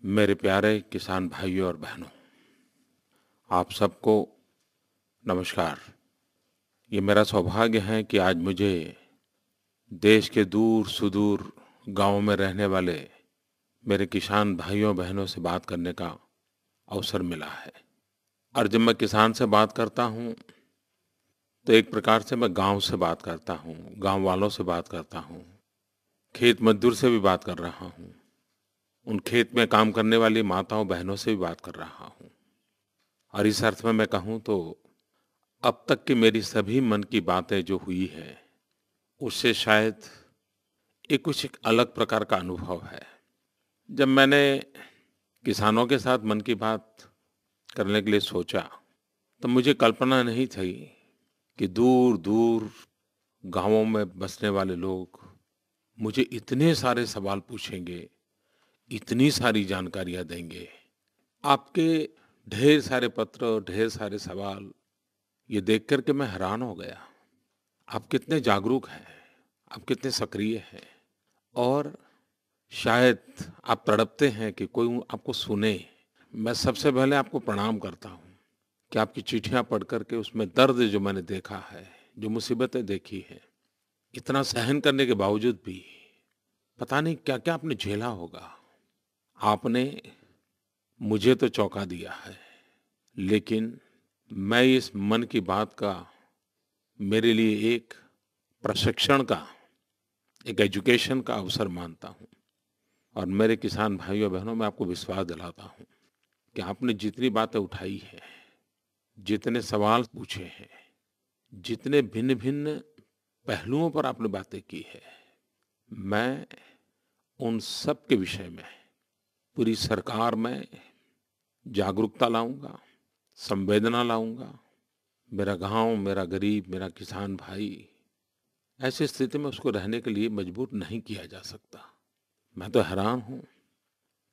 मेरे प्यारे किसान भाइयों और बहनों, आप सबको नमस्कार। ये मेरा सौभाग्य है कि आज मुझे देश के दूर सुदूर गांवों में रहने वाले मेरे किसान भाइयों बहनों से बात करने का अवसर मिला है। और जब मैं किसान से बात करता हूँ तो एक प्रकार से मैं गांव से बात करता हूँ, गांव वालों से बात करता हूँ, खेत मजदूर से भी बात कर रहा हूँ, उन खेत में काम करने वाली माताओं बहनों से भी बात कर रहा हूँ। और इस अर्थ में मैं कहूँ तो अब तक की मेरी सभी मन की बातें जो हुई है उससे शायद ये कुछ एक अलग प्रकार का अनुभव है। जब मैंने किसानों के साथ मन की बात करने के लिए सोचा तो मुझे कल्पना नहीं थी कि दूर दूर गांवों में बसने वाले लोग मुझे इतने सारे सवाल पूछेंगे, इतनी सारी जानकारियां देंगे। आपके ढेर सारे पत्र, ढेर सारे सवाल ये देख कर के मैं हैरान हो गया। आप कितने जागरूक हैं, आप कितने सक्रिय हैं और शायद आप तड़पते हैं कि कोई आपको सुने। मैं सबसे पहले आपको प्रणाम करता हूँ कि आपकी चिट्ठियाँ पढ़ कर के उसमें दर्द जो मैंने देखा है, जो मुसीबतें देखी हैं, इतना सहन करने के बावजूद भी पता नहीं क्या-क्या आपने झेला होगा। आपने मुझे तो चौंका दिया है, लेकिन मैं इस मन की बात का मेरे लिए एक प्रशिक्षण का, एक एजुकेशन का अवसर मानता हूँ। और मेरे किसान भाइयों बहनों, मैं आपको विश्वास दिलाता हूँ कि आपने जितनी बातें उठाई हैं, जितने सवाल पूछे हैं, जितने भिन्न भिन्न पहलुओं पर आपने बातें की है, मैं उन सब के विषय में पूरी सरकार में जागरूकता लाऊंगा, संवेदना लाऊंगा। मेरा गांव, मेरा गरीब, मेरा किसान भाई ऐसी स्थिति में उसको रहने के लिए मजबूर नहीं किया जा सकता। मैं तो हैरान हूँ,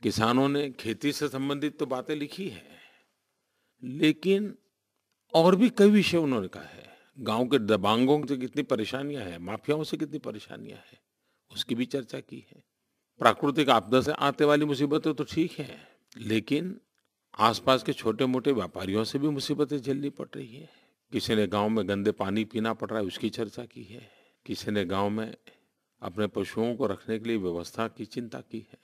किसानों ने खेती से संबंधित तो बातें लिखी है, लेकिन और भी कई विषय उन्होंने कहा है। गांव के दबंगों से कितनी परेशानियां हैं, माफियाओं से कितनी परेशानियां हैं, उसकी भी चर्चा की है। प्राकृतिक आपदा से आने वाली मुसीबतें तो ठीक है, लेकिन आसपास के छोटे मोटे व्यापारियों से भी मुसीबतें झेलनी पड़ रही है। किसी ने गांव में गंदे पानी पीना पड़ रहा है, उसकी चर्चा की है। किसी ने गांव में अपने पशुओं को रखने के लिए व्यवस्था की चिंता की है।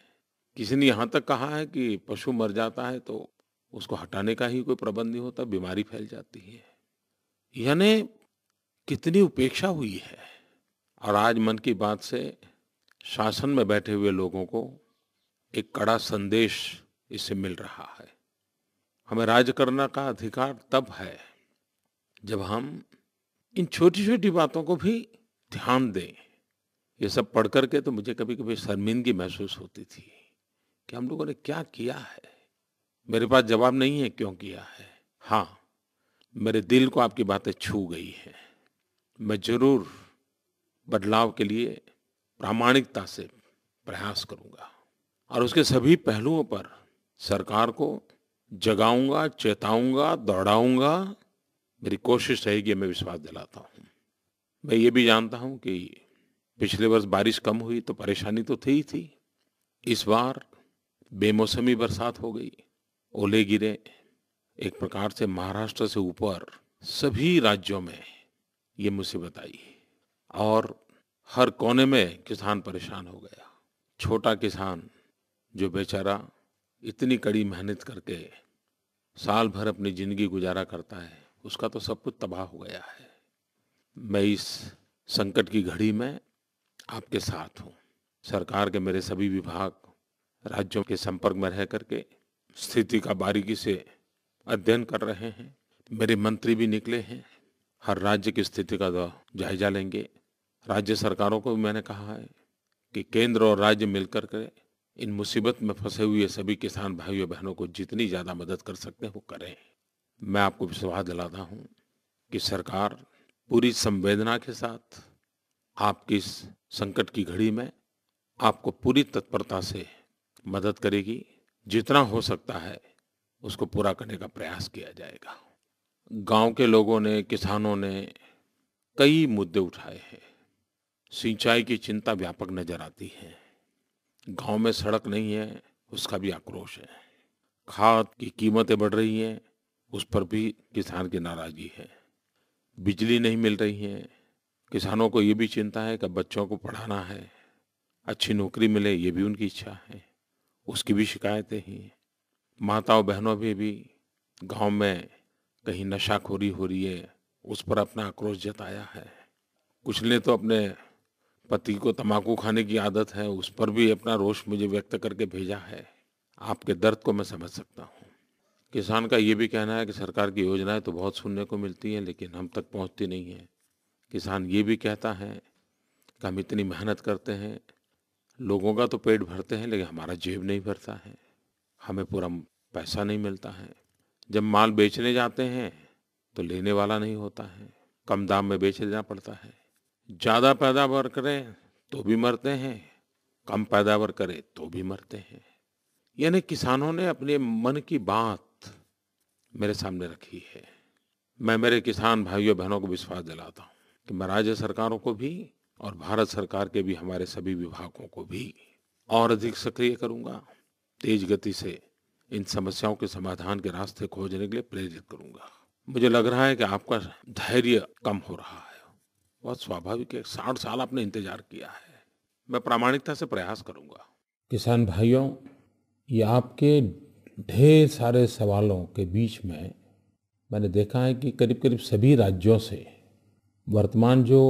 किसी ने यहाँ तक कहा है कि पशु मर जाता है तो उसको हटाने का ही कोई प्रबंध नहीं होता, बीमारी फैल जाती है। यानी कितनी उपेक्षा हुई है। और आज मन की बात से शासन में बैठे हुए लोगों को एक कड़ा संदेश इससे मिल रहा है। हमें राज करने का अधिकार तब है जब हम इन छोटी छोटी बातों को भी ध्यान दें। ये सब पढ़ करके तो मुझे कभी कभी शर्मिंदगी महसूस होती थी कि हम लोगों ने क्या किया है। मेरे पास जवाब नहीं है क्यों किया है। हाँ, मेरे दिल को आपकी बातें छू गई हैं। मैं जरूर बदलाव के लिए प्रामाणिकता से प्रयास करूंगा और उसके सभी पहलुओं पर सरकार को जगाऊंगा, चेताऊंगा, दौड़ाऊंगा। मेरी कोशिश रहेगी, मैं विश्वास दिलाता हूँ। मैं ये भी जानता हूँ कि पिछले वर्ष बारिश कम हुई तो परेशानी तो थी ही थी। इस बार बेमौसमी बरसात हो गई, ओले गिरे। एक प्रकार से महाराष्ट्र से ऊपर सभी राज्यों में ये मुसीबत आई और हर कोने में किसान परेशान हो गया। छोटा किसान जो बेचारा इतनी कड़ी मेहनत करके साल भर अपनी जिंदगी गुजारा करता है, उसका तो सब कुछ तबाह हो गया है। मैं इस संकट की घड़ी में आपके साथ हूँ। सरकार के मेरे सभी विभाग राज्यों के संपर्क में रह करके स्थिति का बारीकी से अध्ययन कर रहे हैं। मेरे मंत्री भी निकले हैं, हर राज्य की स्थिति का जायजा लेंगे। राज्य सरकारों को भी मैंने कहा है कि केंद्र और राज्य मिलकर के इन मुसीबत में फंसे हुए सभी किसान भाइयों बहनों को जितनी ज़्यादा मदद कर सकते हैं वो करें। मैं आपको विश्वास दिलाता हूँ कि सरकार पूरी संवेदना के साथ आपकी इस संकट की घड़ी में आपको पूरी तत्परता से मदद करेगी। जितना हो सकता है उसको पूरा करने का प्रयास किया जाएगा। गांव के लोगों ने, किसानों ने कई मुद्दे उठाए हैं। सिंचाई की चिंता व्यापक नजर आती है। गांव में सड़क नहीं है, उसका भी आक्रोश है। खाद की कीमतें बढ़ रही हैं, उस पर भी किसान की नाराजगी है। बिजली नहीं मिल रही है, किसानों को ये भी चिंता है कि बच्चों को पढ़ाना है, अच्छी नौकरी मिले, ये भी उनकी इच्छा है, उसकी भी शिकायतें हैं। माताओं बहनों भी गांव में कहीं नशाखोरी हो रही है, उस पर अपना आक्रोश जताया है। कुछ ने तो अपने पति को तम्बाकू खाने की आदत है, उस पर भी अपना रोष मुझे व्यक्त करके भेजा है। आपके दर्द को मैं समझ सकता हूँ। किसान का ये भी कहना है कि सरकार की योजनाएं तो बहुत सुनने को मिलती हैं, लेकिन हम तक पहुँचती नहीं हैं। किसान ये भी कहता है कि हम इतनी मेहनत करते हैं, लोगों का तो पेट भरते हैं, लेकिन हमारा जेब नहीं भरता है, हमें पूरा पैसा नहीं मिलता है। जब माल बेचने जाते हैं तो लेने वाला नहीं होता है, कम दाम में बेच देना पड़ता है। ज़्यादा पैदावार करें तो भी मरते हैं, कम पैदावार करें तो भी मरते हैं। यानी किसानों ने अपने मन की बात मेरे सामने रखी है। मैं मेरे किसान भाइयों बहनों को विश्वास दिलाता हूँ कि मैं राज्य सरकारों को भी और भारत सरकार के भी हमारे सभी विभागों को भी और अधिक सक्रिय करूँगा। तेज गति से इन समस्याओं के समाधान के रास्ते खोजने के लिए प्रेरित करूँगा। मुझे लग रहा है कि आपका धैर्य कम हो रहा है। बहुत स्वाभाविक है, 60 साल आपने इंतजार किया है। मैं प्रामाणिकता से प्रयास करूँगा। किसान भाइयों, ये आपके ढेर सारे सवालों के बीच में मैंने देखा है कि करीब करीब सभी राज्यों से वर्तमान जो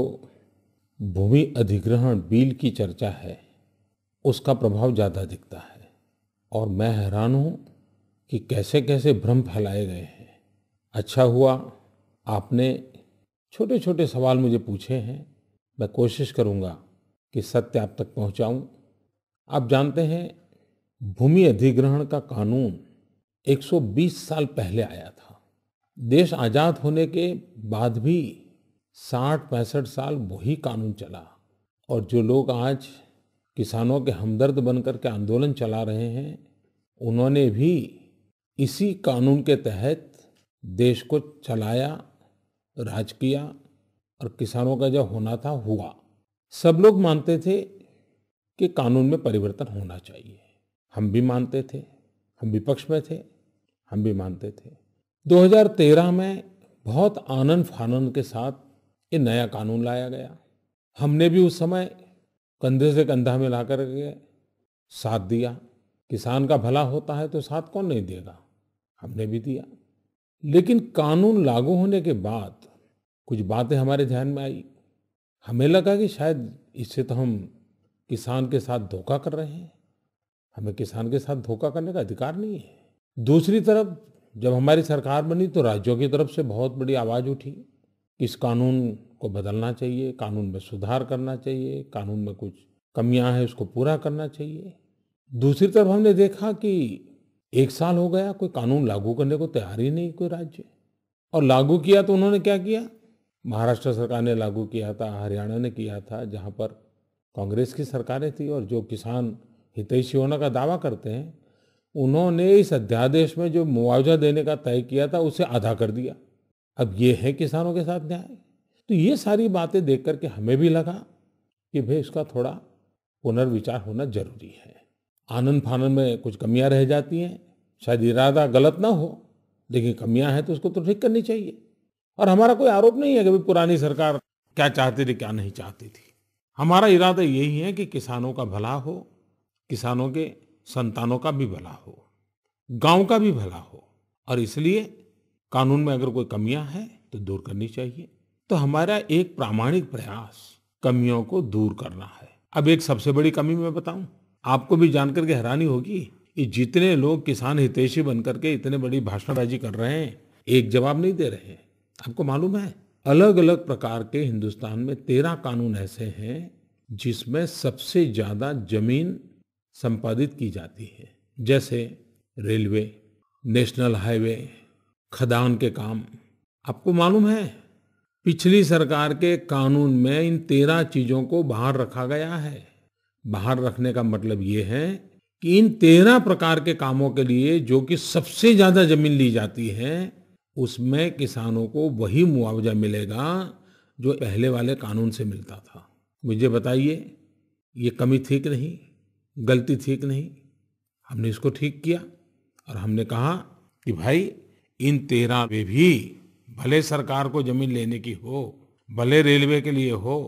भूमि अधिग्रहण बिल की चर्चा है, उसका प्रभाव ज़्यादा दिखता है। और मैं हैरान हूँ कि कैसे कैसे भ्रम फैलाए गए हैं। अच्छा हुआ आपने छोटे छोटे सवाल मुझे पूछे हैं। मैं कोशिश करूँगा कि सत्य आप तक पहुँचाऊँ। आप जानते हैं, भूमि अधिग्रहण का कानून 120 साल पहले आया था। देश आज़ाद होने के बाद भी 60-65 साल वही कानून चला। और जो लोग आज किसानों के हमदर्द बनकर के आंदोलन चला रहे हैं, उन्होंने भी इसी कानून के तहत देश को चलाया, राज किया और किसानों का जो होना था हुआ। सब लोग मानते थे कि कानून में परिवर्तन होना चाहिए। हम भी मानते थे, हम विपक्ष में थे, हम भी मानते थे। 2013 में बहुत आनन फानन के साथ ये नया कानून लाया गया। हमने भी उस समय कंधे से कंधा मिला कर के साथ दिया। किसान का भला होता है तो साथ कौन नहीं देगा, हमने भी दिया। लेकिन कानून लागू होने के बाद कुछ बातें हमारे ध्यान में आई। हमें लगा कि शायद इससे तो हम किसान के साथ धोखा कर रहे हैं, हमें किसान के साथ धोखा करने का अधिकार नहीं है। दूसरी तरफ जब हमारी सरकार बनी तो राज्यों की तरफ से बहुत बड़ी आवाज़ उठी कि इस कानून को बदलना चाहिए, कानून में सुधार करना चाहिए, कानून में कुछ कमियां हैं उसको पूरा करना चाहिए। दूसरी तरफ हमने देखा कि 1 साल हो गया, कोई कानून लागू करने को तैयार ही नहीं कोई राज्य। और लागू किया तो उन्होंने क्या किया, महाराष्ट्र सरकार ने लागू किया था, हरियाणा ने किया था, जहाँ पर कांग्रेस की सरकारें थी। और जो किसान हितैषी होने का दावा करते हैं, उन्होंने इस अध्यादेश में जो मुआवजा देने का तय किया था उसे आधा कर दिया। अब ये है किसानों के साथ न्याय। तो ये सारी बातें देख करके हमें भी लगा कि भाई इसका थोड़ा पुनर्विचार होना जरूरी है। आनन फानन में कुछ कमियां रह जाती हैं, शायद इरादा गलत ना हो, लेकिन कमियां हैं तो उसको तो ठीक करनी चाहिए। और हमारा कोई आरोप नहीं है कि भाई पुरानी सरकार क्या चाहती थी क्या नहीं चाहती थी। हमारा इरादा यही है कि किसानों का भला हो, किसानों के संतानों का भी भला हो, गांव का भी भला हो। और इसलिए कानून में अगर कोई कमियां हैं तो दूर करनी चाहिए। तो हमारा एक प्रामाणिक प्रयास कमियों को दूर करना है। अब एक सबसे बड़ी कमी मैं बताऊं, आपको भी जानकर के हैरानी होगी, ये जितने लोग किसान हितैषी बनकर के इतने बड़ी भाषणबाजी कर रहे हैं, एक जवाब नहीं दे रहे हैं। आपको मालूम है, अलग अलग प्रकार के हिंदुस्तान में 13 कानून ऐसे हैं जिसमें सबसे ज्यादा जमीन संपादित की जाती है। जैसे रेलवे, नेशनल हाईवे, खदान के काम। आपको मालूम है, पिछली सरकार के कानून में इन 13 चीजों को बाहर रखा गया है। बाहर रखने का मतलब ये है कि इन 13 प्रकार के कामों के लिए जो कि सबसे ज्यादा जमीन ली जाती है, उसमें किसानों को वही मुआवजा मिलेगा जो पहले वाले कानून से मिलता था। मुझे बताइए, ये कमी थी कि नहीं, गलती थी कि नहीं? हमने इसको ठीक किया और हमने कहा कि भाई इन 13 में भी भले सरकार को जमीन लेने की हो, भले रेलवे के लिए हो,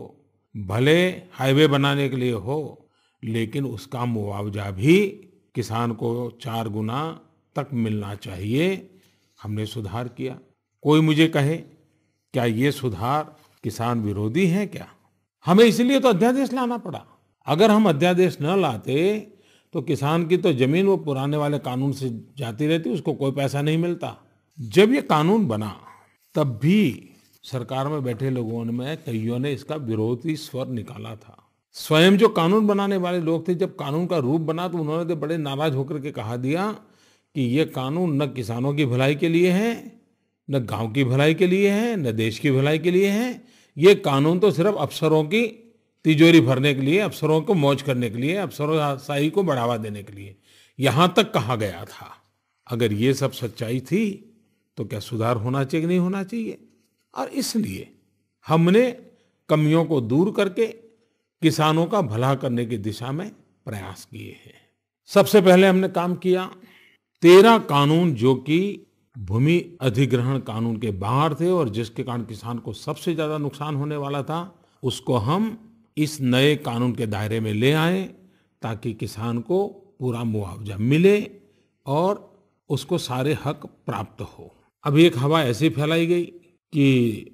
भले हाईवे बनाने के लिए हो, लेकिन उसका मुआवजा भी किसान को 4 गुना तक मिलना चाहिए। हमने सुधार किया। कोई मुझे कहे क्या ये सुधार किसान विरोधी है क्या? हमें इसलिए तो अध्यादेश लाना पड़ा। अगर हम अध्यादेश न लाते तो किसान की तो जमीन वो पुराने वाले कानून से जाती रहती, उसको कोई पैसा नहीं मिलता। जब ये कानून बना तब भी सरकार में बैठे लोगों में कईयों ने इसका विरोधी स्वर निकाला था। स्वयं जो कानून बनाने वाले लोग थे, जब कानून का रूप बना तो उन्होंने तो बड़े नाराज होकर के कहा दिया कि ये कानून न किसानों की भलाई के लिए है, न गांव की भलाई के लिए है, न देश की भलाई के लिए है। ये कानून तो सिर्फ अफसरों की तिजोरी भरने के लिए, अफसरों को मौज करने के लिए, अफसरशाही को बढ़ावा देने के लिए, यहां तक कहा गया था। अगर ये सब सच्चाई थी तो क्या सुधार होना चाहिए कि नहीं होना चाहिए? और इसलिए हमने कमियों को दूर करके किसानों का भला करने की दिशा में प्रयास किए हैं। सबसे पहले हमने काम किया 13 कानून जो कि भूमि अधिग्रहण कानून के बाहर थे और जिसके कारण किसान को सबसे ज्यादा नुकसान होने वाला था, उसको हम इस नए कानून के दायरे में ले आए ताकि किसान को पूरा मुआवजा मिले और उसको सारे हक प्राप्त हो। अब एक हवा ऐसी फैलाई गई कि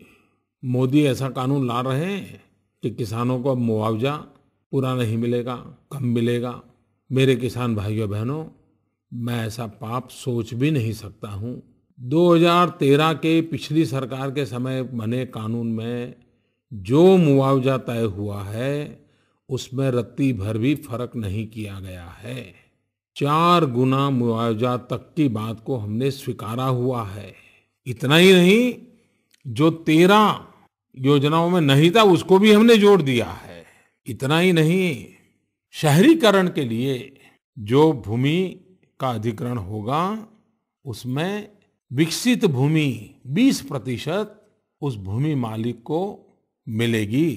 मोदी ऐसा कानून ला रहे हैं कि किसानों को अब मुआवजा पूरा नहीं मिलेगा, कम मिलेगा। मेरे किसान भाइयों बहनों, मैं ऐसा पाप सोच भी नहीं सकता हूं। 2013 के पिछली सरकार के समय बने कानून में जो मुआवजा तय हुआ है उसमें रत्ती भर भी फर्क नहीं किया गया है। 4 गुना मुआवजा तक की बात को हमने स्वीकारा हुआ है। इतना ही नहीं, जो 13 योजनाओं में नहीं था उसको भी हमने जोड़ दिया है। इतना ही नहीं, शहरीकरण के लिए जो भूमि का अधिग्रहण होगा उसमें विकसित भूमि 20% उस भूमि मालिक को मिलेगी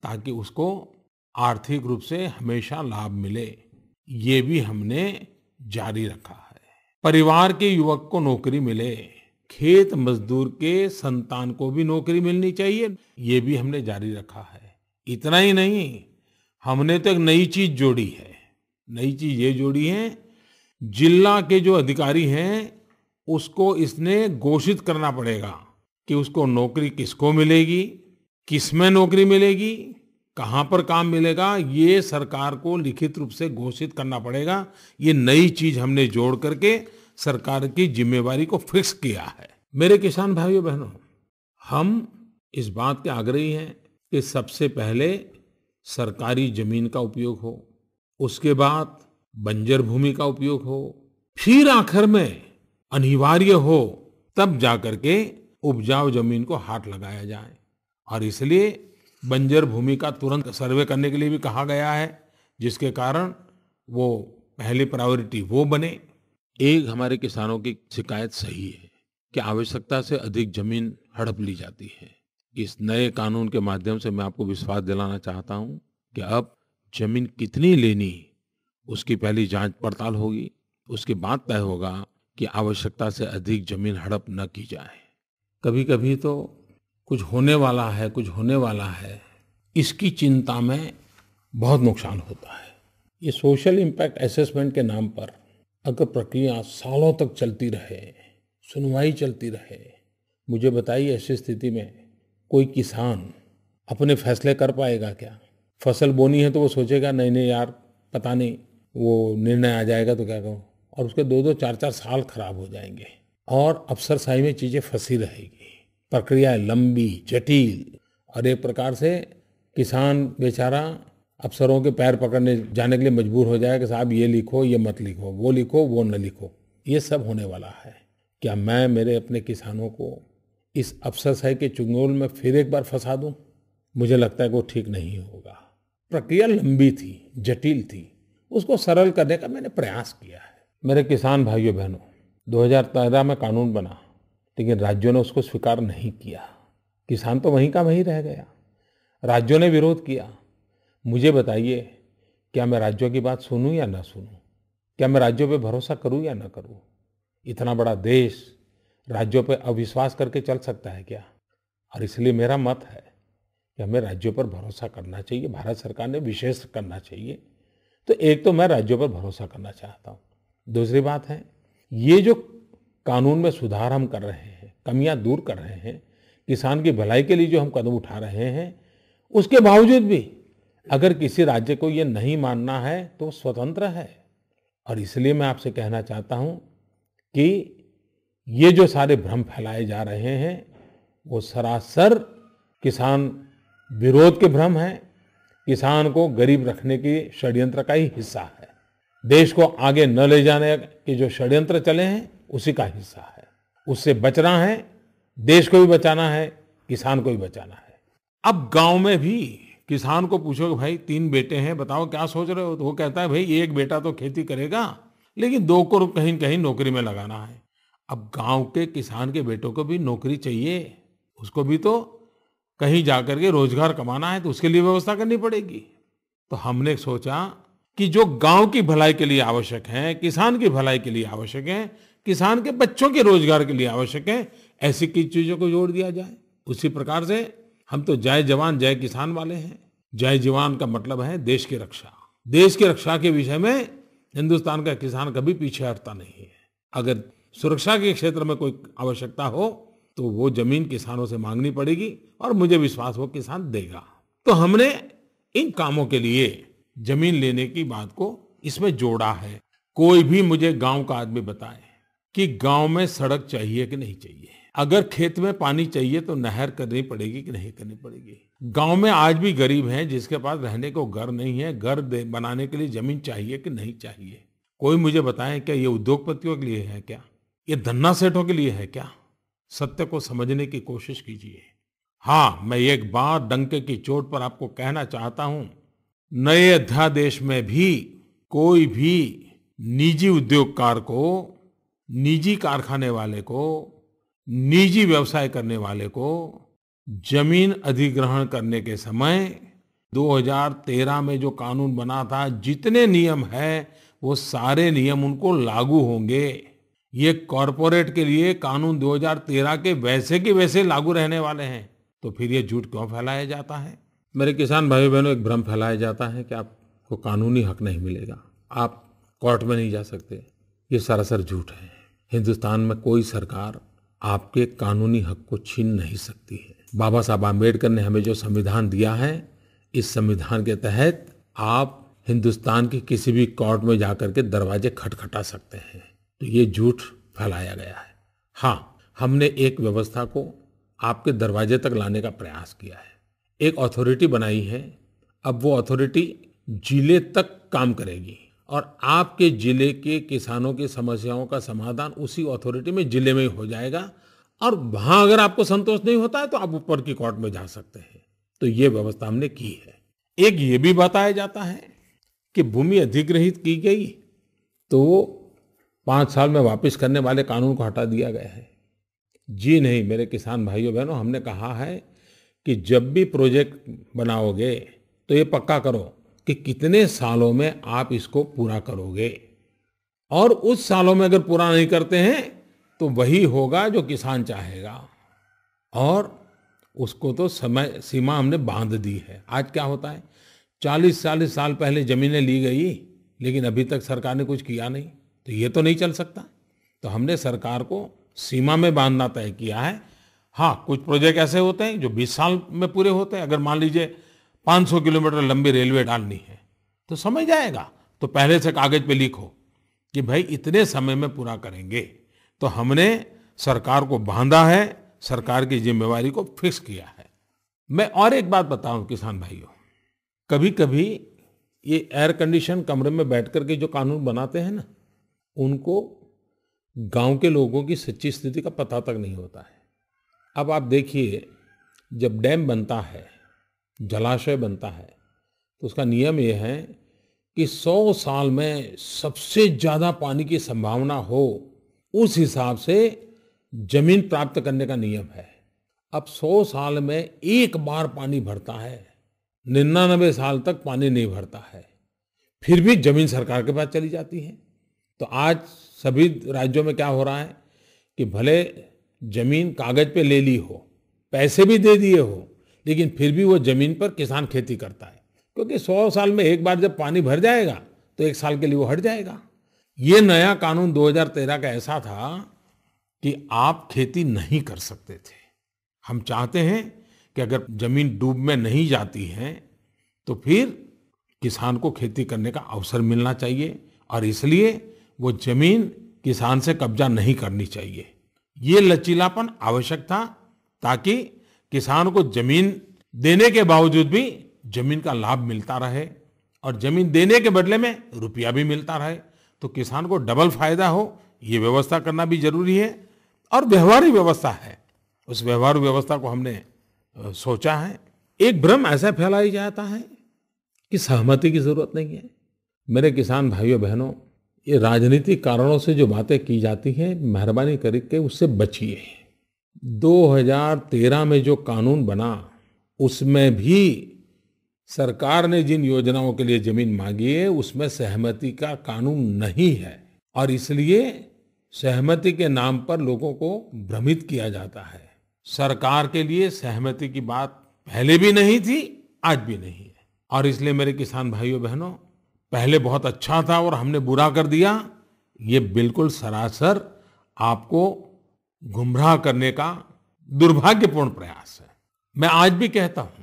ताकि उसको आर्थिक रूप से हमेशा लाभ मिले। ये भी हमने जारी रखा है। परिवार के युवक को नौकरी मिले, खेत मजदूर के संतान को भी नौकरी मिलनी चाहिए, ये भी हमने जारी रखा है। इतना ही नहीं, हमने तो एक नई चीज जोड़ी है। नई चीज ये जोड़ी है, जिला के जो अधिकारी हैं उसको इसने घोषित करना पड़ेगा कि उसको नौकरी किसको मिलेगी, किसमें नौकरी मिलेगी, कहां पर काम मिलेगा, ये सरकार को लिखित रूप से घोषित करना पड़ेगा। ये नई चीज हमने जोड़ करके सरकार की जिम्मेवारी को फिक्स किया है। मेरे किसान भाइयों बहनों, हम इस बात के आग्रही हैं कि सबसे पहले सरकारी जमीन का उपयोग हो, उसके बाद बंजर भूमि का उपयोग हो, फिर आखिर में अनिवार्य हो तब जाकर के उपजाऊ जमीन को हाथ लगाया जाए। और इसलिए बंजर भूमि का तुरंत सर्वे करने के लिए भी कहा गया है, जिसके कारण वो पहली प्रायोरिटी वो बने। एक हमारे किसानों की शिकायत सही है कि आवश्यकता से अधिक जमीन हड़प ली जाती है। इस नए कानून के माध्यम से मैं आपको विश्वास दिलाना चाहता हूं कि अब जमीन कितनी लेनी उसकी पहली जांच पड़ताल होगी, उसके बाद तय होगा कि आवश्यकता से अधिक जमीन हड़प न की जाए। कभी कभी तो कुछ होने वाला है, कुछ होने वाला है, इसकी चिंता में बहुत नुकसान होता है। ये सोशल इम्पैक्ट असेसमेंट के नाम पर अगर प्रक्रिया सालों तक चलती रहे, सुनवाई चलती रहे, मुझे बताइए ऐसी स्थिति में कोई किसान अपने फैसले कर पाएगा क्या? फसल बोनी है तो वो सोचेगा नहीं नहीं यार, पता नहीं वो निर्णय आ जाएगा तो क्या करूं, और उसके 2-2, 4-4 साल खराब हो जाएंगे और अफसरशाही में चीजें फंसी रहेगी। प्रक्रिया लंबी, जटिल, और एक प्रकार से किसान बेचारा अफसरों के पैर पकड़ने जाने के लिए मजबूर हो जाएगा कि साहब ये लिखो, ये मत लिखो, वो न लिखो। ये सब होने वाला है। क्या मैं मेरे अपने किसानों को इस अफसरशाही के चुंगल में फिर एक बार फंसा दूं? मुझे लगता है कि वो ठीक नहीं होगा। प्रक्रिया लंबी थी, जटिल थी, उसको सरल करने का मैंने प्रयास किया है। मेरे किसान भाइयों बहनों, 2013 में कानून बना, लेकिन राज्यों ने उसको स्वीकार नहीं किया। किसान तो वहीं का वहीं रह गया। राज्यों ने विरोध किया। मुझे बताइए, क्या मैं राज्यों की बात सुनूं या ना सुनूं? क्या मैं राज्यों पे भरोसा करूं या ना करूं? इतना बड़ा देश राज्यों पे अविश्वास करके चल सकता है क्या? और इसलिए मेरा मत है कि हमें राज्यों पर भरोसा करना चाहिए, भारत सरकार ने विशेष करना चाहिए। तो एक तो मैं राज्यों पर भरोसा करना चाहता हूँ। दूसरी बात है, ये जो कानून में सुधार हम कर रहे हैं, कमियां दूर कर रहे हैं, किसान की भलाई के लिए जो हम कदम उठा रहे हैं, उसके बावजूद भी अगर किसी राज्य को ये नहीं मानना है तो स्वतंत्र है। और इसलिए मैं आपसे कहना चाहता हूँ कि ये जो सारे भ्रम फैलाए जा रहे हैं, वो सरासर किसान विरोध के भ्रम हैं, किसान को गरीब रखने की षड्यंत्र का ही हिस्सा है। देश को आगे न ले जाने के जो षड्यंत्र चले हैं, उसी का हिस्सा है। उससे बचना है, देश को भी बचाना है, किसान को भी बचाना है। अब गांव में भी किसान को पूछो कि भाई 3 बेटे हैं, बताओ क्या सोच रहे हो? तो वो कहता है भाई 1 बेटा तो खेती करेगा, लेकिन 2 को कहीं न कहीं नौकरी में लगाना है। अब गांव के किसान के बेटों को भी नौकरी चाहिए, उसको भी तो कहीं जाकर के रोजगार कमाना है, तो उसके लिए व्यवस्था करनी पड़ेगी। तो हमने सोचा कि जो गांव की भलाई के लिए आवश्यक है, किसान की भलाई के लिए आवश्यक है, किसान के बच्चों के रोजगार के लिए आवश्यक है, ऐसी की चीजों को जोड़ दिया जाए। उसी प्रकार से हम तो जय जवान जय किसान वाले हैं। जय जवान का मतलब है देश की रक्षा। देश की रक्षा के विषय में हिंदुस्तान का किसान कभी पीछे हटता नहीं है। अगर सुरक्षा के क्षेत्र में कोई आवश्यकता हो तो वो जमीन किसानों से मांगनी पड़ेगी, और मुझे विश्वास वो किसान देगा। तो हमने इन कामों के लिए जमीन लेने की बात को इसमें जोड़ा है। कोई भी मुझे गांव का आदमी बताए कि गांव में सड़क चाहिए कि नहीं चाहिए, अगर खेत में पानी चाहिए तो नहर करनी पड़ेगी कि नहीं करनी पड़ेगी। गांव में आज भी गरीब हैं जिसके पास रहने को घर नहीं है, घर बनाने के लिए जमीन चाहिए कि नहीं चाहिए। कोई मुझे बताएं, क्या ये उद्योगपतियों के लिए है क्या? ये धन्ना सेठों के लिए है क्या? सत्य को समझने की कोशिश कीजिए। हाँ, मैं एक बात डंके की चोट पर आपको कहना चाहता हूं, नए अध्यादेश में भी कोई भी निजी उद्योगकार को, निजी कारखाने वाले को, निजी व्यवसाय करने वाले को जमीन अधिग्रहण करने के समय 2013 में जो कानून बना था, जितने नियम है वो सारे नियम उनको लागू होंगे। ये कॉरपोरेट के लिए कानून 2013 के वैसे के वैसे लागू रहने वाले हैं। तो फिर ये झूठ क्यों फैलाया जाता है? मेरे किसान भाई बहनों, एक भ्रम फैलाया जाता है कि आपको कानूनी हक नहीं मिलेगा, आप कोर्ट में नहीं जा सकते। ये सरासर झूठ है। हिंदुस्तान में कोई सरकार आपके कानूनी हक को छीन नहीं सकती है। बाबा साहब आम्बेडकर ने हमें जो संविधान दिया है, इस संविधान के तहत आप हिंदुस्तान के किसी भी कोर्ट में जाकर के दरवाजे खटखटा सकते हैं। तो ये झूठ फैलाया गया है। हाँ, हमने एक व्यवस्था को आपके दरवाजे तक लाने का प्रयास किया है। एक अथॉरिटी बनाई है। अब वो अथॉरिटी जिले तक काम करेगी और आपके जिले के किसानों की समस्याओं का समाधान उसी अथॉरिटी में, जिले में ही हो जाएगा। और वहां अगर आपको संतोष नहीं होता है तो आप ऊपर की कोर्ट में जा सकते हैं। तो ये व्यवस्था हमने की है। एक ये भी बताया जाता है कि भूमि अधिग्रहित की गई तो 5 साल में वापस करने वाले कानून को हटा दिया गया है। जी नहीं मेरे किसान भाइयों बहनों, हमने कहा है कि जब भी प्रोजेक्ट बनाओगे तो ये पक्का करो कि कितने सालों में आप इसको पूरा करोगे, और उस सालों में अगर पूरा नहीं करते हैं तो वही होगा जो किसान चाहेगा। और उसको तो समय सीमा हमने बांध दी है। आज क्या होता है, 40-40 साल पहले जमीनें ली गई लेकिन अभी तक सरकार ने कुछ किया नहीं, तो ये तो नहीं चल सकता। तो हमने सरकार को सीमा में बांधना तय किया है। हाँ, कुछ प्रोजेक्ट ऐसे होते हैं जो 20 साल में पूरे होते हैं। अगर मान लीजिए 500 किलोमीटर लंबी रेलवे डालनी है तो समय जाएगा, तो पहले से कागज पे लिखो कि भाई इतने समय में पूरा करेंगे। तो हमने सरकार को बांधा है, सरकार की जिम्मेवारी को फिक्स किया है। मैं और एक बात बताऊं किसान भाइयों, कभी कभी ये एयर कंडीशन कमरे में बैठ करके जो कानून बनाते हैं ना, उनको गांव के लोगों की सच्ची स्थिति का पता तक नहीं होता है। अब आप देखिए, जब डैम बनता है, जलाशय बनता है, तो उसका नियम यह है कि 100 साल में सबसे ज्यादा पानी की संभावना हो, उस हिसाब से जमीन प्राप्त करने का नियम है। अब 100 साल में एक बार पानी भरता है, 99 साल तक पानी नहीं भरता है, फिर भी जमीन सरकार के पास चली जाती है। तो आज सभी राज्यों में क्या हो रहा है कि भले जमीन कागज पे ले ली हो, पैसे भी दे दिए हो, लेकिन फिर भी वो जमीन पर किसान खेती करता है, क्योंकि 100 साल में एक बार जब पानी भर जाएगा तो एक साल के लिए वो हट जाएगा। ये नया कानून 2013 का ऐसा था कि आप खेती नहीं कर सकते थे। हम चाहते हैं कि अगर जमीन डूब में नहीं जाती है तो फिर किसान को खेती करने का अवसर मिलना चाहिए, और इसलिए वो जमीन किसान से कब्जा नहीं करनी चाहिए। ये लचीलापन आवश्यक था ताकि किसान को जमीन देने के बावजूद भी जमीन का लाभ मिलता रहे, और जमीन देने के बदले में रुपया भी मिलता रहे, तो किसान को डबल फायदा हो, ये व्यवस्था करना भी जरूरी है। और व्यवहारिक व्यवस्था है, उस व्यवहारिक व्यवस्था को हमने सोचा है। एक भ्रम ऐसा फैलाई जाता है कि सहमति की जरूरत नहीं है। मेरे किसान भाइयों बहनों, ये राजनीतिक कारणों से जो बातें की जाती हैं, मेहरबानी करके उससे बचिए। 2013 में जो कानून बना उसमें भी सरकार ने जिन योजनाओं के लिए जमीन मांगी है उसमें सहमति का कानून नहीं है, और इसलिए सहमति के नाम पर लोगों को भ्रमित किया जाता है। सरकार के लिए सहमति की बात पहले भी नहीं थी, आज भी नहीं है। और इसलिए मेरे किसान भाइयों बहनों, पहले बहुत अच्छा था और हमने बुरा कर दिया, ये बिल्कुल सरासर आपको गुमराह करने का दुर्भाग्यपूर्ण प्रयास है। मैं आज भी कहता हूं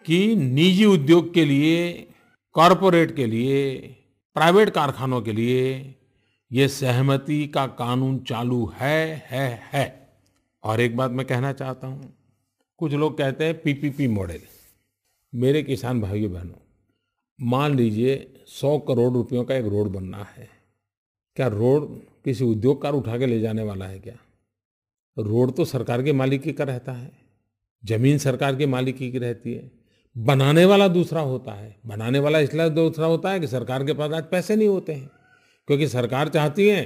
कि निजी उद्योग के लिए, कॉरपोरेट के लिए, प्राइवेट कारखानों के लिए ये सहमति का कानून चालू है। और एक बात मैं कहना चाहता हूं, कुछ लोग कहते हैं पीपीपी मॉडल। मेरे किसान भाइयों बहनों, मान लीजिए 100 करोड़ रुपयों का एक रोड बनना है। क्या रोड किसी उद्योगकार उठा के ले जाने वाला है क्या? रोड तो सरकार के मालिकी का रहता है, जमीन सरकार के मालिकी की रहती है, बनाने वाला दूसरा होता है। बनाने वाला इसलिए दूसरा होता है कि सरकार के पास आज पैसे नहीं होते हैं, क्योंकि सरकार चाहती है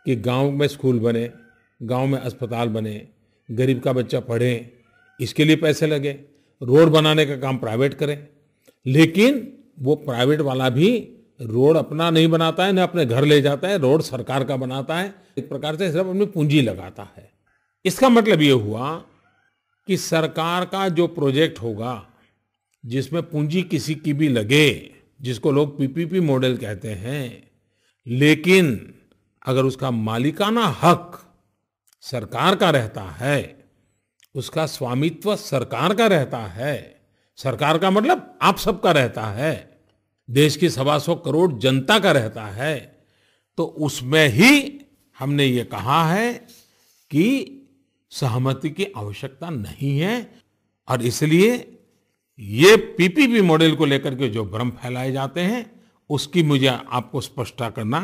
कि गांव में स्कूल बने, गांव में अस्पताल बने, गरीब का बच्चा पढ़े, इसके लिए पैसे लगे। रोड बनाने का काम प्राइवेट करे, लेकिन वो प्राइवेट वाला भी रोड अपना नहीं बनाता है, न अपने घर ले जाता है, रोड सरकार का बनाता है। एक प्रकार से सिर्फ अपनी पूंजी लगाता है। इसका मतलब ये हुआ कि सरकार का जो प्रोजेक्ट होगा जिसमें पूंजी किसी की भी लगे, जिसको लोग पीपीपी मॉडल कहते हैं, लेकिन अगर उसका मालिकाना हक सरकार का रहता है, उसका स्वामित्व सरकार का रहता है, सरकार का मतलब आप सबका रहता है, देश की 125 करोड़ जनता का रहता है, तो उसमें ही हमने ये कहा है कि सहमति की आवश्यकता नहीं है। और इसलिए ये पीपीपी मॉडल को लेकर के जो भ्रम फैलाए जाते हैं, उसकी मुझे आपको स्पष्टता करना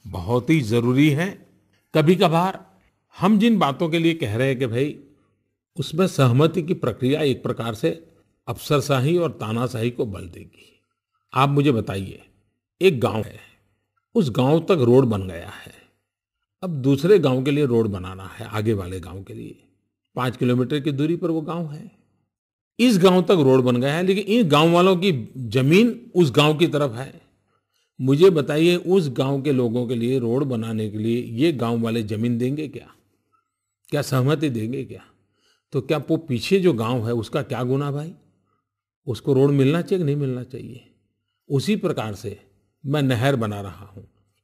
बहुत ही जरूरी है। कभी कभार हम जिन बातों के लिए कह रहे हैं कि भाई उसमें सहमति की प्रक्रिया एक प्रकार से अफसरशाही और तानाशाही को बल देगी। आप मुझे बताइए, एक गांव है, उस गांव तक रोड बन गया है, अब दूसरे गांव के लिए रोड बनाना है, आगे वाले गांव के लिए 5 किलोमीटर की दूरी पर वो गांव है। इस गांव तक रोड बन गया है, लेकिन इन गांव वालों की जमीन उस गांव की तरफ है। मुझे बताइए, उस गांव के लोगों के लिए रोड बनाने के लिए ये गांव वाले जमीन देंगे क्या? क्या सहमति देंगे क्या? तो क्या वो पीछे जो गांव है उसका क्या गुनाह भाई? उसको रोड मिलना चाहिए कि नहीं मिलना चाहिए? उसी प्रकार से मैं नहर बना रहा हूं,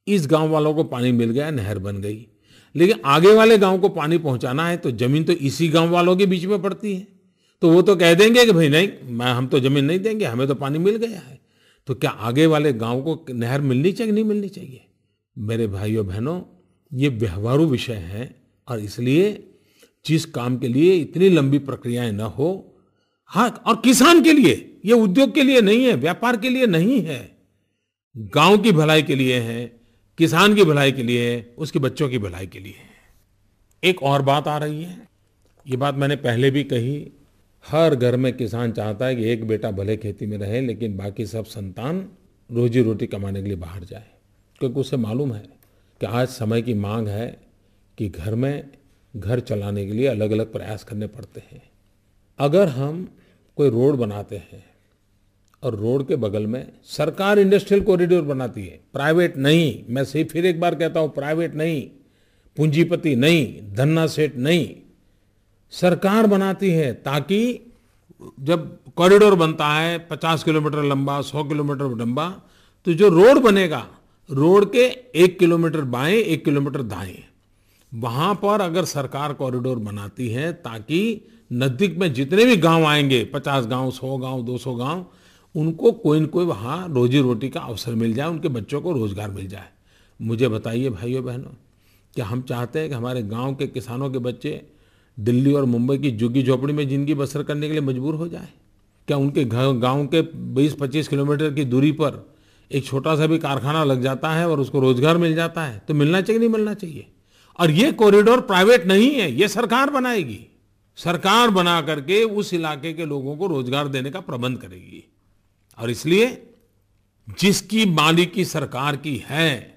इस गांव वालों को पानी मिल गया, नहर बन गई, लेकिन आगे वाले गांव को पानी पहुंचाना है तो जमीन तो इसी गांव वालों के बीच में पड़ती है। तो वो तो कह देंगे कि भाई नहीं, हम तो जमीन नहीं देंगे, हमें तो पानी मिल गया है। तो क्या आगे वाले गांव को नहर मिलनी चाहिए नहीं मिलनी चाहिए? मेरे भाइयों बहनों, ये व्यवहारु विषय है, और इसलिए जिस काम के लिए इतनी लंबी प्रक्रियाएं न हो, हाँ, और किसान के लिए, ये उद्योग के लिए नहीं है, व्यापार के लिए नहीं है, गांव की भलाई के लिए है, किसान की भलाई के लिए है, उसके बच्चों की भलाई के लिए है। एक और बात आ रही है, ये बात मैंने पहले भी कही, हर घर में किसान चाहता है कि एक बेटा भले खेती में रहे, लेकिन बाकी सब संतान रोजी रोटी कमाने के लिए बाहर जाए, क्योंकि उसे मालूम है कि आज समय की मांग है कि घर में घर चलाने के लिए अलग अलग प्रयास करने पड़ते हैं। अगर हम कोई रोड बनाते हैं और रोड के बगल में सरकार इंडस्ट्रियल कॉरिडोर बनाती है, प्राइवेट नहीं। मैं सही फिर एक बार कहता हूं, प्राइवेट नहीं, पूंजीपति नहीं, धन्ना सेठ नहीं, सरकार बनाती है, ताकि जब कॉरिडोर बनता है 50 किलोमीटर लंबा, 100 किलोमीटर लंबा, तो जो रोड बनेगा, रोड के 1 किलोमीटर बाएं, 1 किलोमीटर दाएं, वहां पर अगर सरकार कॉरिडोर बनाती है, ताकि नजदीक में जितने भी गांव आएंगे, 50 गांव, 100 गांव, 200 गांव, उनको कोई न कोई वहां रोजी रोटी का अवसर मिल जाए, उनके बच्चों को रोजगार मिल जाए। मुझे बताइए भाइयों बहनों, क्या हम चाहते हैं कि हमारे गांव के किसानों के बच्चे दिल्ली और मुंबई की झुग्गी झोपड़ी में जिंदगी बसर करने के लिए मजबूर हो जाए? क्या उनके गांव के 20-25 किलोमीटर की दूरी पर एक छोटा सा भी कारखाना लग जाता है और उसको रोजगार मिल जाता है, तो मिलना चाहिए नहीं मिलना चाहिए? और ये कॉरिडोर प्राइवेट नहीं है, ये सरकार बनाएगी। सरकार बना करके उस इलाके के लोगों को रोजगार देने का प्रबंध करेगी। और इसलिए जिसकी मालिकी सरकार की है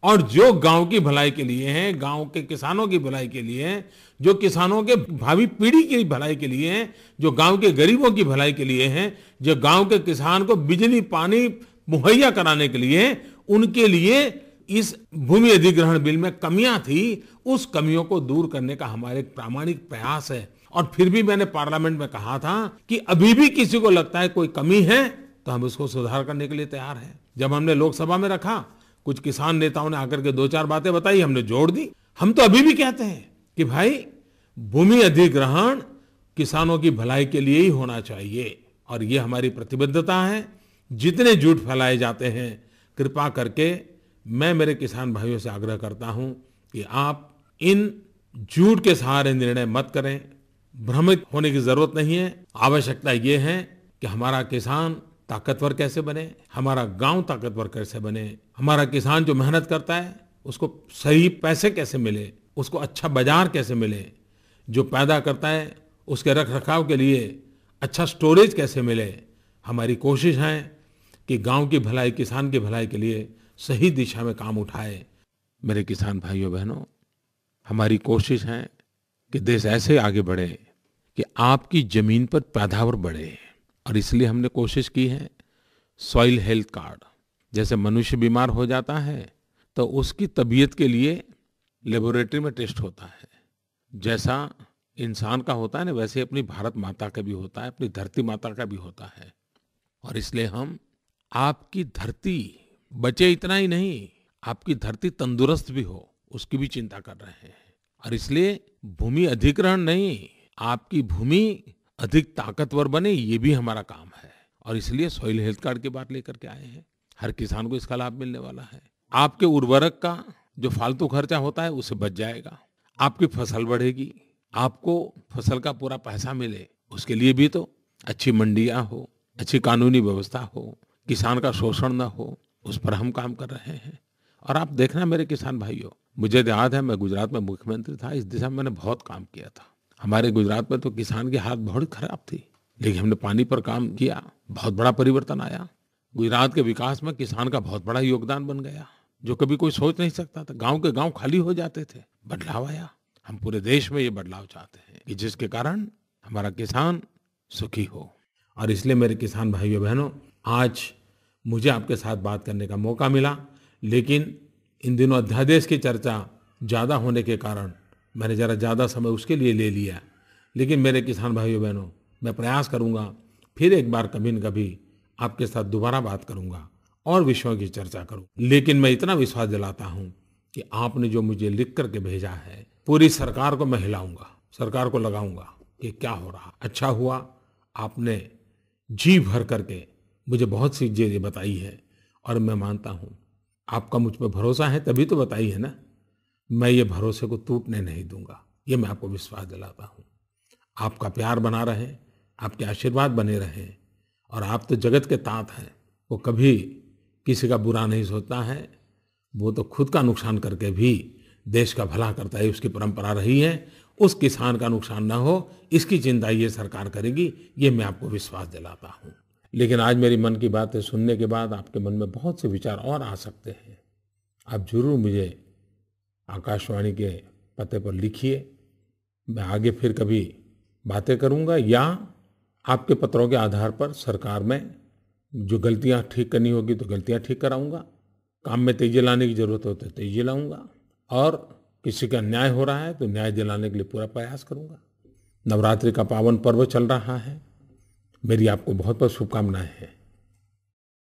और जो गांव की भलाई के लिए है, गांव के किसानों की भलाई के लिए है, जो किसानों के भावी पीढ़ी की भलाई के लिए है, जो गांव के गरीबों की भलाई के लिए है, जो गांव के किसान को बिजली पानी मुहैया कराने के लिए, उनके लिए इस भूमि अधिग्रहण बिल में कमियां थी, उस कमियों को दूर करने का हमारे एक प्रामाणिक प्रयास है। और फिर भी मैंने पार्लियामेंट में कहा था कि अभी भी किसी को लगता है कोई कमी है, तो हम उसको सुधार करने के लिए तैयार हैं। जब हमने लोकसभा में रखा, कुछ किसान नेताओं ने आकर के 2-4 बातें बताई, हमने जोड़ दी। हम तो अभी भी कहते हैं कि भाई, भूमि अधिग्रहण किसानों की भलाई के लिए ही होना चाहिए, और ये हमारी प्रतिबद्धता है। जितने झूठ फैलाए जाते हैं, कृपा करके मैं मेरे किसान भाइयों से आग्रह करता हूं कि आप इन झूठ के सहारे निर्णय मत करें। भ्रमित होने की जरूरत नहीं है। आवश्यकता ये है कि हमारा किसान ताकतवर कैसे बने, हमारा गांव ताकतवर कैसे बने, हमारा किसान जो मेहनत करता है उसको सही पैसे कैसे मिले, उसको अच्छा बाजार कैसे मिले, जो पैदा करता है उसके रख रखाव के लिए अच्छा स्टोरेज कैसे मिले। हमारी कोशिश है कि गांव की भलाई, किसान की भलाई के लिए सही दिशा में काम उठाए। मेरे किसान भाइयों बहनों, हमारी कोशिश है कि देश ऐसे आगे बढ़े कि आपकी जमीन पर पैदावार बढ़े, और इसलिए हमने कोशिश की है सॉइल हेल्थ कार्ड। जैसे मनुष्य बीमार हो जाता है तो उसकी तबीयत के लिए लेबोरेटरी में टेस्ट होता है, जैसा इंसान का होता है ना, वैसे अपनी भारत माता का भी होता है, अपनी धरती माता का भी होता है। और इसलिए हम आपकी धरती बचे इतना ही नहीं, आपकी धरती तंदुरुस्त भी हो, उसकी भी चिंता कर रहे हैं। और इसलिए भूमि अधिग्रहण नहीं, आपकी भूमि अधिक ताकतवर बने, ये भी हमारा काम है। और इसलिए सॉइल हेल्थ कार्ड की बात लेकर के आए हैं। हर किसान को इसका लाभ मिलने वाला है। आपके उर्वरक का जो फालतू खर्चा होता है उससे बच जाएगा, आपकी फसल बढ़ेगी, आपको फसल का पूरा पैसा मिले, उसके लिए भी तो अच्छी मंडियां हो, अच्छी कानूनी व्यवस्था हो, किसान का शोषण न हो, उस पर हम काम कर रहे हैं। और आप देखना मेरे किसान भाइयों, मुझे याद है मैं गुजरात में मुख्यमंत्री था, इस दिशा में मैंने बहुत काम किया था। हमारे गुजरात में तो किसान की हालत बहुत खराब थी, लेकिन हमने पानी पर काम किया, बहुत बड़ा परिवर्तन आया। गुजरात के विकास में किसान का बहुत बड़ा योगदान बन गया, जो कभी कोई सोच नहीं सकता था। गांव के गांव खाली हो जाते थे, बदलाव आया। हम पूरे देश में ये बदलाव चाहते हैं कि जिसके कारण हमारा किसान सुखी हो। और इसलिए मेरे किसान भाइयों बहनों, आज मुझे आपके साथ बात करने का मौका मिला, लेकिन इन दिनों अध्यादेश की चर्चा ज़्यादा होने के कारण मैंने ज़रा ज़्यादा समय उसके लिए ले लिया। लेकिन मेरे किसान भाइयों बहनों, मैं प्रयास करूंगा फिर एक बार कभी न कभी आपके साथ दोबारा बात करूंगा और विषयों की चर्चा करूं। लेकिन मैं इतना विश्वास दिलाता हूं कि आपने जो मुझे लिख करके भेजा है, पूरी सरकार को मैं हिलाऊंगा, सरकार को लगाऊंगा कि क्या हो रहा। अच्छा हुआ आपने जी भर करके मुझे बहुत सी चीजें बताई है, और मैं मानता हूं आपका मुझ पर भरोसा है तभी तो बताई है ना। मैं ये भरोसे को टूटने नहीं दूंगा, ये मैं आपको विश्वास दिलाता हूं। आपका प्यार बना रहे, आपके आशीर्वाद बने रहे। और आप तो जगत के तात हैं, वो कभी किसी का बुरा नहीं सोचता है, वो तो खुद का नुकसान करके भी देश का भला करता है, उसकी परंपरा रही है। उस किसान का नुकसान ना हो, इसकी चिंता ये सरकार करेगी, ये मैं आपको विश्वास दिलाता हूँ। लेकिन आज मेरी मन की बातें सुनने के बाद आपके मन में बहुत से विचार और आ सकते हैं। आप जरूर मुझे आकाशवाणी के पते पर लिखिए, मैं आगे फिर कभी बातें करूंगा, या आपके पत्रों के आधार पर सरकार में जो गलतियां ठीक करनी होगी तो गलतियां ठीक कराऊंगा, काम में तेजी लाने की जरूरत हो तो तेजी लाऊंगा, और किसी का अन्याय हो रहा है तो न्याय दिलाने के लिए पूरा प्रयास करूंगा। नवरात्रि का पावन पर्व चल रहा है, मेरी आपको बहुत बहुत शुभकामनाएं हैं।